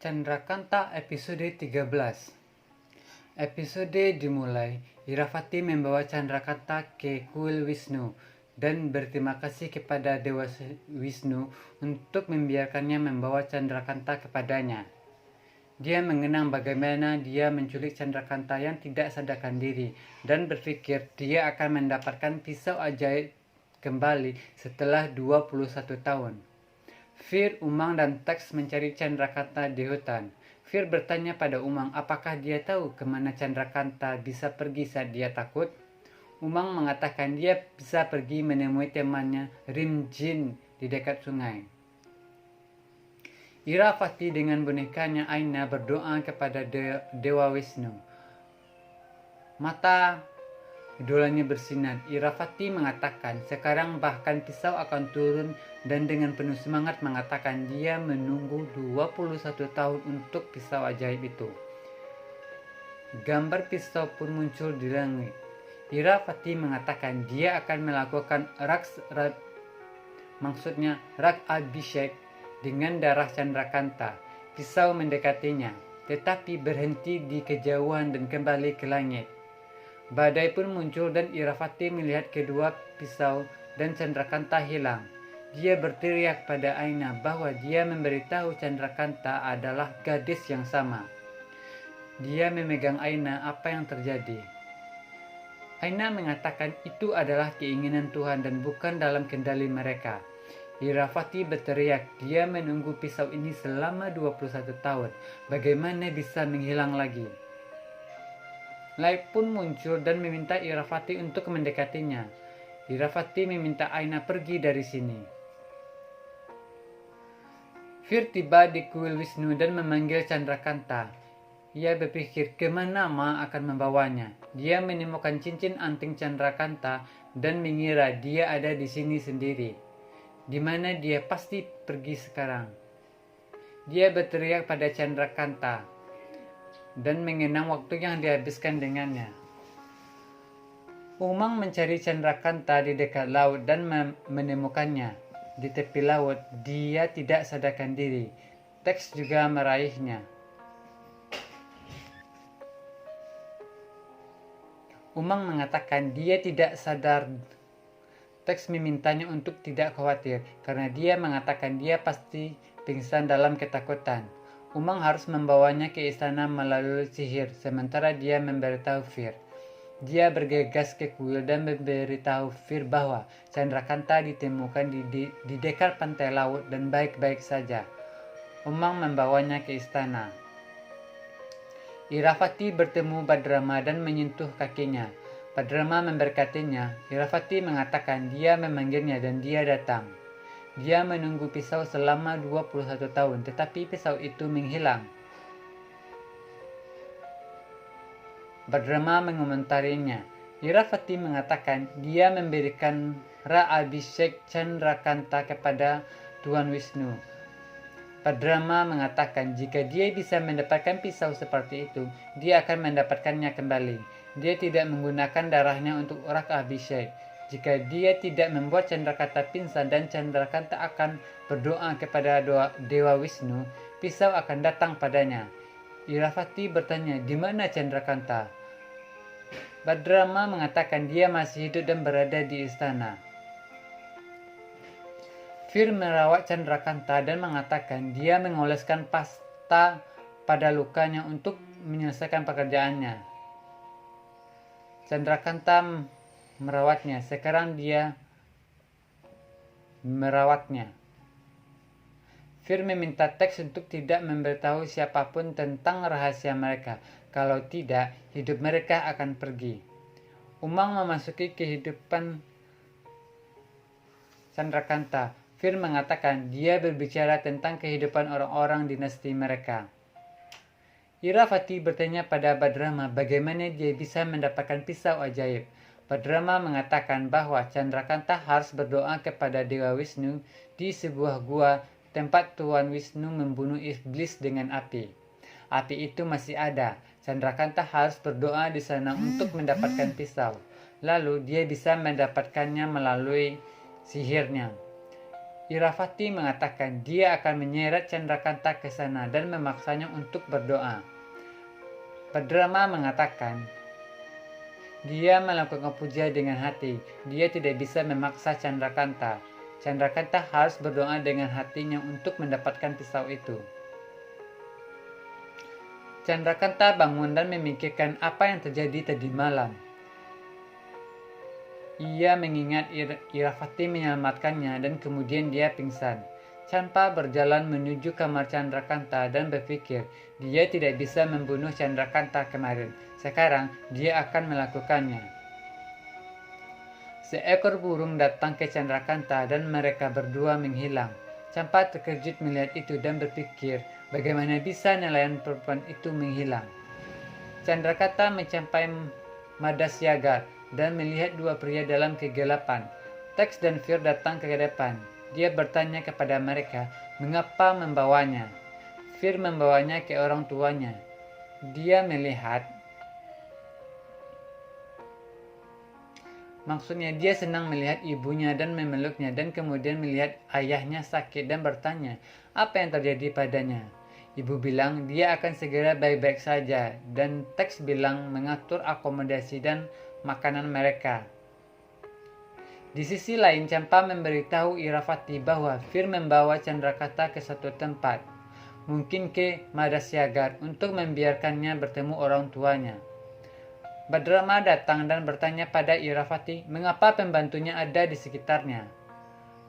Chandrakanta episode 13. Episode dimulai, Irafati membawa Chandrakanta ke kuil Wisnu dan berterima kasih kepada Dewa Wisnu untuk membiarkannya membawa Chandrakanta kepadanya. Dia mengenang bagaimana dia menculik Chandrakanta yang tidak sadarkan diri dan berpikir dia akan mendapatkan pisau ajaib kembali setelah 21 tahun. Fir, Umang, dan Tax mencari Chandrakanta di hutan. Fir bertanya pada Umang apakah dia tahu kemana Chandrakanta bisa pergi saat dia takut. Umang mengatakan dia bisa pergi menemui temannya Rimjin di dekat sungai. Irafati dengan bonekanya Aina berdoa kepada Dewa Wisnu. Mata idolanya bersinar. Irafati mengatakan sekarang bahkan pisau akan turun dan dengan penuh semangat mengatakan dia menunggu 21 tahun untuk pisau ajaib itu. Gambar pisau pun muncul di langit. Irafati mengatakan dia akan melakukan Rak Abhishek dengan darah Chandrakanta. Pisau mendekatinya, tetapi berhenti di kejauhan dan kembali ke langit. Badai pun muncul dan Irafati melihat kedua pisau dan Chandrakanta hilang. Dia berteriak pada Aina bahwa dia memberitahu Chandrakanta adalah gadis yang sama. Dia memegang Aina apa yang terjadi. Aina mengatakan itu adalah keinginan Tuhan dan bukan dalam kendali mereka. Irafati berteriak dia menunggu pisau ini selama 21 tahun. Bagaimana bisa menghilang lagi? Lai pun muncul dan meminta Irafati untuk mendekatinya. Irafati meminta Aina pergi dari sini. Fir tiba di kuil Wisnu dan memanggil Chandrakanta. Ia berpikir kemana Ma akan membawanya. Dia menemukan cincin anting Chandrakanta dan mengira dia ada di sini sendiri. Di mana dia pasti pergi sekarang. Dia berteriak pada Chandrakanta dan mengenang waktu yang dihabiskan dengannya. Umang mencari Chandrakanta di dekat laut dan menemukannya. Di tepi laut, dia tidak sadarkan diri. Teks juga meraihnya. Umang mengatakan dia tidak sadar. Teks memintanya untuk tidak khawatir karena dia mengatakan dia pasti pingsan dalam ketakutan. Umang harus membawanya ke istana melalui sihir, sementara dia memberitahu Fir. Dia bergegas ke kuil dan memberitahu Fir bahwa Chandrakanta ditemukan di dekat pantai laut dan baik-baik saja. Umang membawanya ke istana. Irafati bertemu Badrama dan menyentuh kakinya. Badrama memberkatinya. Irafati mengatakan dia memanggilnya dan dia datang. Dia menunggu pisau selama 21 tahun, tetapi pisau itu menghilang. Badrama mengomentarinya. Irafati mengatakan dia memberikan Rak Abhishek Chandrakanta kepada Tuan Wisnu. Badrama mengatakan jika dia bisa mendapatkan pisau seperti itu, dia akan mendapatkannya kembali. Dia tidak menggunakan darahnya untuk Rak Abhishek. Jika dia tidak membuat Chandrakanta pingsan dan Chandrakanta akan berdoa kepada Dewa Wisnu, pisau akan datang padanya. Irafati bertanya, di mana Chandrakanta? Badrama mengatakan dia masih hidup dan berada di istana. Fir merawat Chandrakanta dan mengatakan dia mengoleskan pasta pada lukanya untuk menyelesaikan pekerjaannya. Chandrakanta merawatnya. Sekarang dia merawatnya. Fir meminta Teks untuk tidak memberitahu siapapun tentang rahasia mereka. Kalau tidak, hidup mereka akan pergi. Umang memasuki kehidupan Chandrakanta. Fir mengatakan dia berbicara tentang kehidupan orang-orang dinasti mereka. Irafati bertanya pada Badrama bagaimana dia bisa mendapatkan pisau ajaib. Badrama mengatakan bahwa Chandrakanta harus berdoa kepada Dewa Wisnu di sebuah gua tempat Tuan Wisnu membunuh iblis dengan api. Api itu masih ada. Chandrakanta harus berdoa di sana untuk mendapatkan pisau. Lalu dia bisa mendapatkannya melalui sihirnya. Irafati mengatakan dia akan menyeret Chandrakanta ke sana dan memaksanya untuk berdoa. Badrama mengatakan dia melakukan puja dengan hati. Dia tidak bisa memaksa Chandrakanta. Chandrakanta harus berdoa dengan hatinya untuk mendapatkan pisau itu. Chandrakanta bangun dan memikirkan apa yang terjadi tadi malam. Ia mengingat Irafati menyelamatkannya dan kemudian dia pingsan. Champa berjalan menuju kamar Chandrakanta dan berpikir dia tidak bisa membunuh Chandrakanta kemarin. Sekarang dia akan melakukannya. Seekor burung datang ke Chandrakanta dan mereka berdua menghilang. Champa terkejut melihat itu dan berpikir bagaimana bisa nelayan perempuan itu menghilang. Chandrakanta mencapai Madasyagar dan melihat dua pria dalam kegelapan. Tex dan Fir datang ke depan. Dia bertanya kepada mereka mengapa membawanya. Fir membawanya ke orang tuanya. Dia senang melihat ibunya dan memeluknya dan kemudian melihat ayahnya sakit dan bertanya apa yang terjadi padanya. Ibu bilang dia akan segera baik-baik saja dan Tex bilang mengatur akomodasi dan makanan mereka. Di sisi lain, Champa memberitahu Irafati bahwa Fir membawa Chandrakanta ke satu tempat, mungkin ke Madasyagar, untuk membiarkannya bertemu orang tuanya. Badrama datang dan bertanya pada Irafati mengapa pembantunya ada di sekitarnya.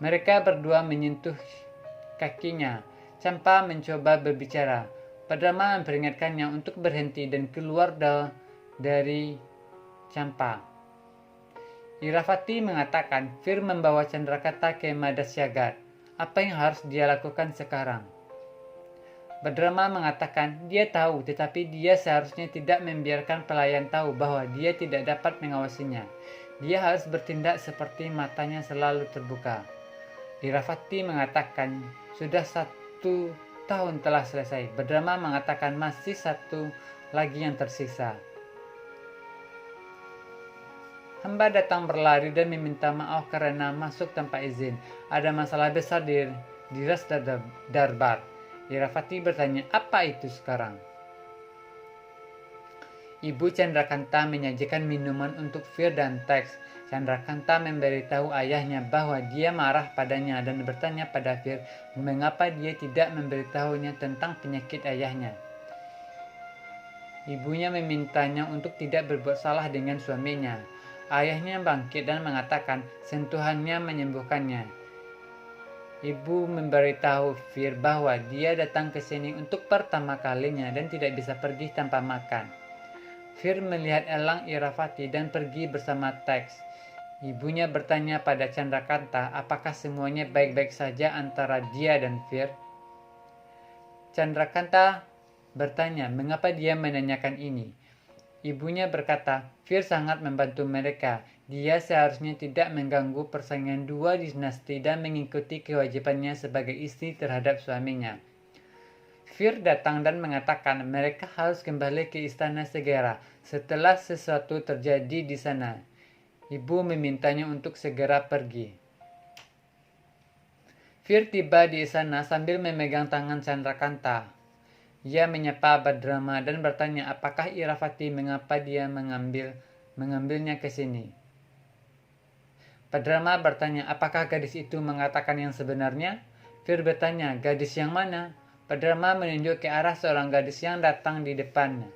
Mereka berdua menyentuh kakinya. Champa mencoba berbicara. Badrama memperingatkannya untuk berhenti dan keluar dari Champa. Irafati mengatakan Fir membawa Chandrakanta ke Madasyagar. Apa yang harus dia lakukan sekarang? Badrama mengatakan dia tahu, tetapi dia seharusnya tidak membiarkan pelayan tahu bahwa dia tidak dapat mengawasinya. Dia harus bertindak seperti matanya selalu terbuka. Irafati mengatakan sudah 1 tahun telah selesai. Badrama mengatakan masih 1 lagi yang tersisa. Hamba datang berlari dan meminta maaf karena masuk tanpa izin. Ada masalah besar di Rasta Darbar. Irafati bertanya, apa itu sekarang? Ibu Chandrakanta menyajikan minuman untuk Fir dan Tex. Chandrakanta memberitahu ayahnya bahwa dia marah padanya dan bertanya pada Fir mengapa dia tidak memberitahunya tentang penyakit ayahnya. Ibunya memintanya untuk tidak berbuat salah dengan suaminya. Ayahnya bangkit dan mengatakan sentuhannya menyembuhkannya. Ibu memberitahu Fir bahwa dia datang ke sini untuk pertama kalinya dan tidak bisa pergi tanpa makan. Fir melihat elang Irafati dan pergi bersama Tex. Ibunya bertanya pada Chandrakanta apakah semuanya baik-baik saja antara dia dan Fir. Chandrakanta bertanya mengapa dia menanyakan ini. Ibunya berkata, Fir sangat membantu mereka. Dia seharusnya tidak mengganggu persaingan 2 dinasti dan mengikuti kewajibannya sebagai istri terhadap suaminya. Fir datang dan mengatakan mereka harus kembali ke istana segera setelah sesuatu terjadi di sana. Ibu memintanya untuk segera pergi. Fir tiba di istana sambil memegang tangan Chandrakanta. Ia menyapa Badrama dan bertanya apakah Irafati mengapa dia mengambilnya ke sini. Badrama bertanya apakah gadis itu mengatakan yang sebenarnya. Fir bertanya gadis yang mana. Badrama menunjuk ke arah seorang gadis yang datang di depannya.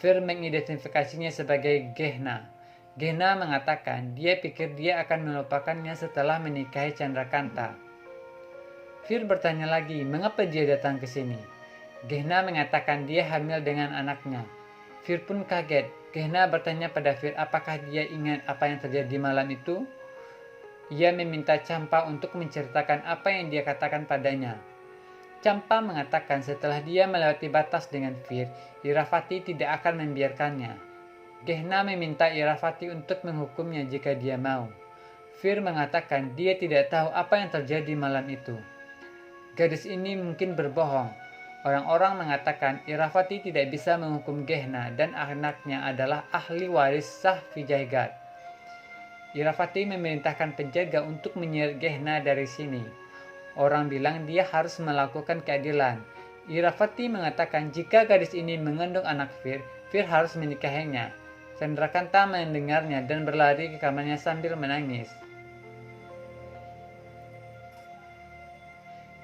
Fir mengidentifikasinya sebagai Gehna. Gehna mengatakan dia pikir dia akan melupakannya setelah menikahi Chandrakanta. Fir bertanya lagi mengapa dia datang ke sini. Gehna mengatakan dia hamil dengan anaknya. Fir pun kaget. Gehna bertanya pada Fir apakah dia ingat apa yang terjadi malam itu. Ia meminta Champa untuk menceritakan apa yang dia katakan padanya. Champa mengatakan setelah dia melewati batas dengan Fir, Irafati tidak akan membiarkannya. Gehna meminta Irafati untuk menghukumnya jika dia mau. Fir mengatakan dia tidak tahu apa yang terjadi malam itu. Gadis ini mungkin berbohong. Orang-orang mengatakan Irafati tidak bisa menghukum Gehna dan anaknya adalah ahli waris sah Vijaygarh. Irafati memerintahkan penjaga untuk menyeret Gehna dari sini. Orang bilang dia harus melakukan keadilan. Iravati mengatakan jika gadis ini mengandung anak Fir, Fir harus menikahinya. Chandrakanta mendengarnya dan berlari ke kamarnya sambil menangis.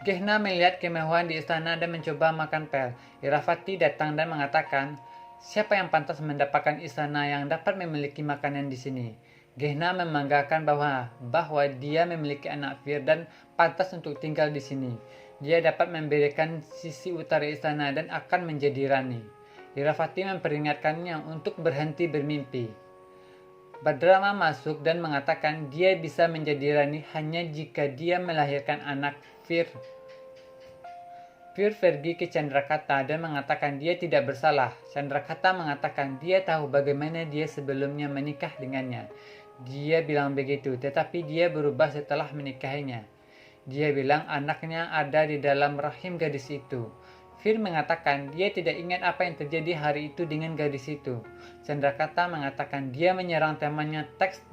Gehna melihat kemewahan di istana dan mencoba makan pel. Iravati datang dan mengatakan, siapa yang pantas mendapatkan istana yang dapat memiliki makanan di sini? Gehna membanggakan bahwa dia memiliki anak Fir dan pantas untuk tinggal di sini. Dia dapat memberikan sisi utara istana dan akan menjadi rani. Iravati memperingatkannya untuk berhenti bermimpi. Badrama masuk dan mengatakan dia bisa menjadi rani hanya jika dia melahirkan anak Fir. Fir pergi ke Chandrakanta dan mengatakan dia tidak bersalah. Chandrakanta mengatakan dia tahu bagaimana dia sebelumnya menikah dengannya. Dia bilang begitu, tetapi dia berubah setelah menikahinya. Dia bilang anaknya ada di dalam rahim gadis itu. Fir mengatakan dia tidak ingat apa yang terjadi hari itu dengan gadis itu. Chandrakanta mengatakan dia menyerang temannya teks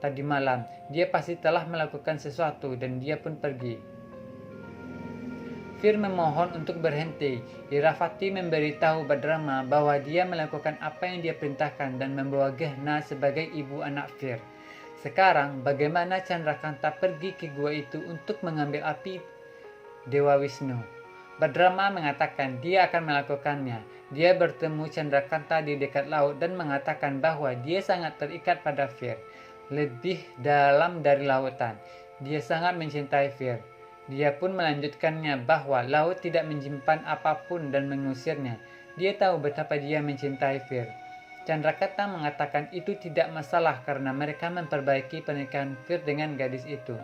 tadi malam. Dia pasti telah melakukan sesuatu dan dia pun pergi. Fir memohon untuk berhenti. Iravati memberitahu Badrama bahwa dia melakukan apa yang dia perintahkan dan membawa Gehna sebagai ibu anak Fir. Sekarang bagaimana Chandrakanta pergi ke gua itu untuk mengambil api Dewa Wisnu? Badrama mengatakan dia akan melakukannya. Dia bertemu Chandrakanta di dekat laut dan mengatakan bahwa dia sangat terikat pada Fir, lebih dalam dari lautan. Dia sangat mencintai Fir. Dia pun melanjutkannya bahwa laut tidak menyimpan apapun dan mengusirnya. Dia tahu betapa dia mencintai Fir. Chandrakanta mengatakan itu tidak masalah karena mereka memperbaiki pernikahan Fir dengan gadis itu.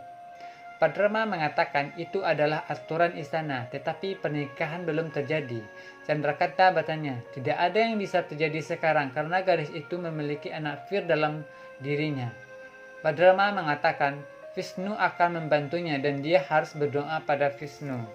Badrama mengatakan itu adalah aturan istana, tetapi pernikahan belum terjadi. Chandrakanta bertanya, tidak ada yang bisa terjadi sekarang karena gadis itu memiliki anak Fir dalam dirinya. Badrama mengatakan Vishnu akan membantunya dan dia harus berdoa pada Vishnu.